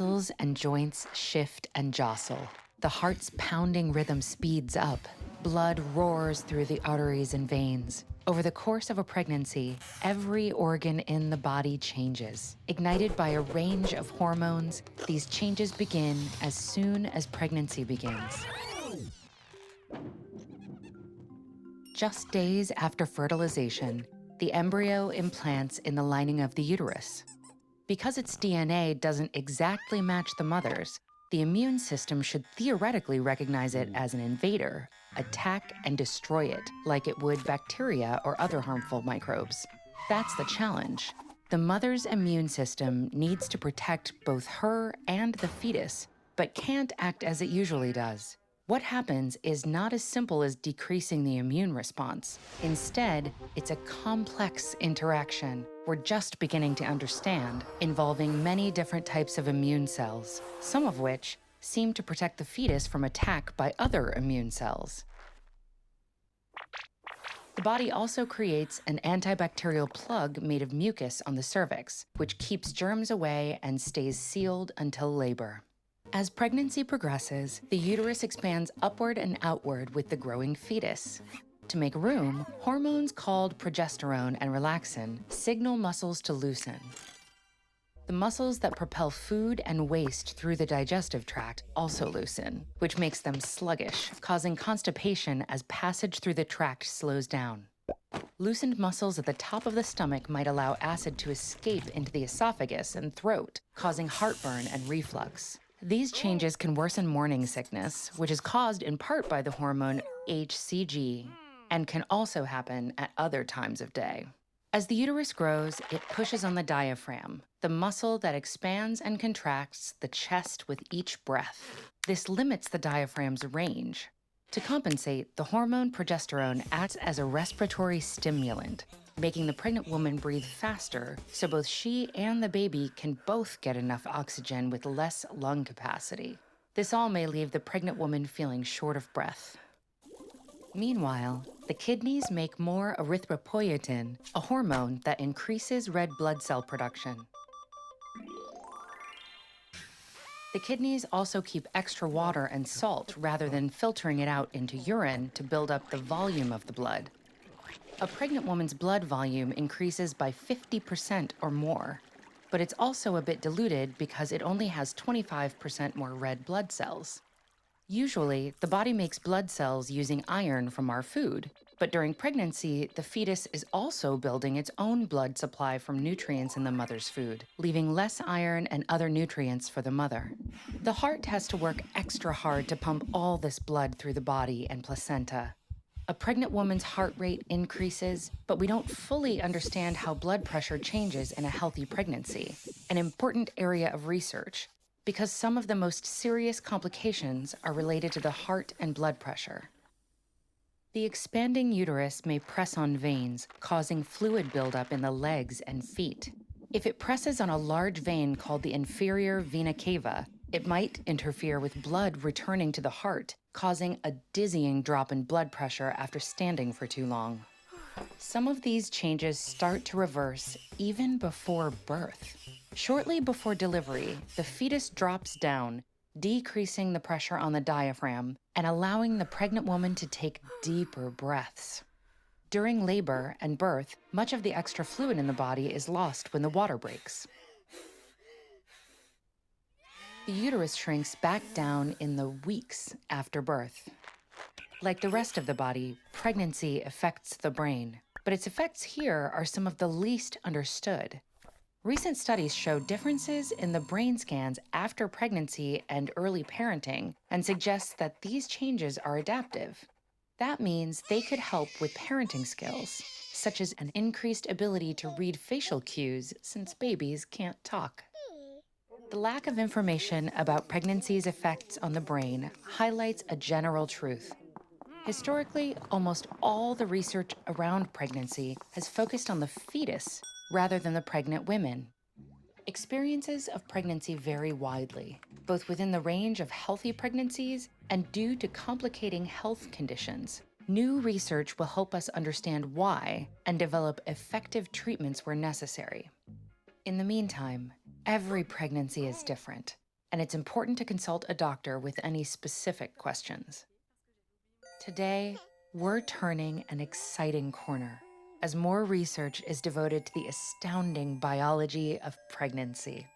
muscles and joints shift and jostle. The heart's pounding rhythm speeds up. Blood roars through the arteries and veins. Over the course of a pregnancy, every organ in the body changes. Ignited by a range of hormones, these changes begin as soon as pregnancy begins. Just days after fertilization, the embryo implants in the lining of the uterus. Because its DNA doesn't exactly match the mother's, the immune system should theoretically recognize it as an invader, attack and destroy it, like it would bacteria or other harmful microbes. That's the challenge. The mother's immune system needs to protect both her and the fetus, but can't act as it usually does. What happens is not as simple as decreasing the immune response. Instead, it's a complex interaction we're just beginning to understand, involving many different types of immune cells, some of which seem to protect the fetus from attack by other immune cells. The body also creates an antibacterial plug made of mucus on the cervix, which keeps germs away and stays sealed until labor. As pregnancy progresses, the uterus expands upward and outward with the growing fetus. To make room, hormones called progesterone and relaxin signal muscles to loosen. The muscles that propel food and waste through the digestive tract also loosen, which makes them sluggish, causing constipation as passage through the tract slows down. Loosened muscles at the top of the stomach might allow acid to escape into the esophagus and throat, causing heartburn and reflux. These changes can worsen morning sickness, which is caused in part by the hormone HCG, and can also happen at other times of day. As the uterus grows, it pushes on the diaphragm, the muscle that expands and contracts the chest with each breath. This limits the diaphragm's range. To compensate, the hormone progesterone acts as a respiratory stimulant, making the pregnant woman breathe faster so both she and the baby can both get enough oxygen with less lung capacity. This all may leave the pregnant woman feeling short of breath. Meanwhile, the kidneys make more erythropoietin, a hormone that increases red blood cell production. The kidneys also keep extra water and salt rather than filtering it out into urine to build up the volume of the blood. A pregnant woman's blood volume increases by 50% or more, but it's also a bit diluted because it only has 25% more red blood cells. Usually, the body makes blood cells using iron from our food, but during pregnancy, the fetus is also building its own blood supply from nutrients in the mother's food, leaving less iron and other nutrients for the mother. The heart has to work extra hard to pump all this blood through the body and placenta. A pregnant woman's heart rate increases, but we don't fully understand how blood pressure changes in a healthy pregnancy, an important area of research, because some of the most serious complications are related to the heart and blood pressure. The expanding uterus may press on veins, causing fluid buildup in the legs and feet. If it presses on a large vein called the inferior vena cava, it might interfere with blood returning to the heart, causing a dizzying drop in blood pressure after standing for too long. Some of these changes start to reverse even before birth. Shortly before delivery, the fetus drops down, decreasing the pressure on the diaphragm and allowing the pregnant woman to take deeper breaths. During labor and birth, much of the extra fluid in the body is lost when the water breaks. The uterus shrinks back down in the weeks after birth. Like the rest of the body, pregnancy affects the brain, but its effects here are some of the least understood. Recent studies show differences in the brain scans after pregnancy and early parenting and suggest that these changes are adaptive. That means they could help with parenting skills, such as an increased ability to read facial cues since babies can't talk. The lack of information about pregnancy's effects on the brain highlights a general truth. Historically, almost all the research around pregnancy has focused on the fetus rather than the pregnant women. Experiences of pregnancy vary widely, both within the range of healthy pregnancies and due to complicating health conditions. New research will help us understand why and develop effective treatments where necessary. In the meantime, every pregnancy is different. and it's important to consult a doctor with any specific questions. Today, we're turning an exciting corner as more research is devoted to the astounding biology of pregnancy.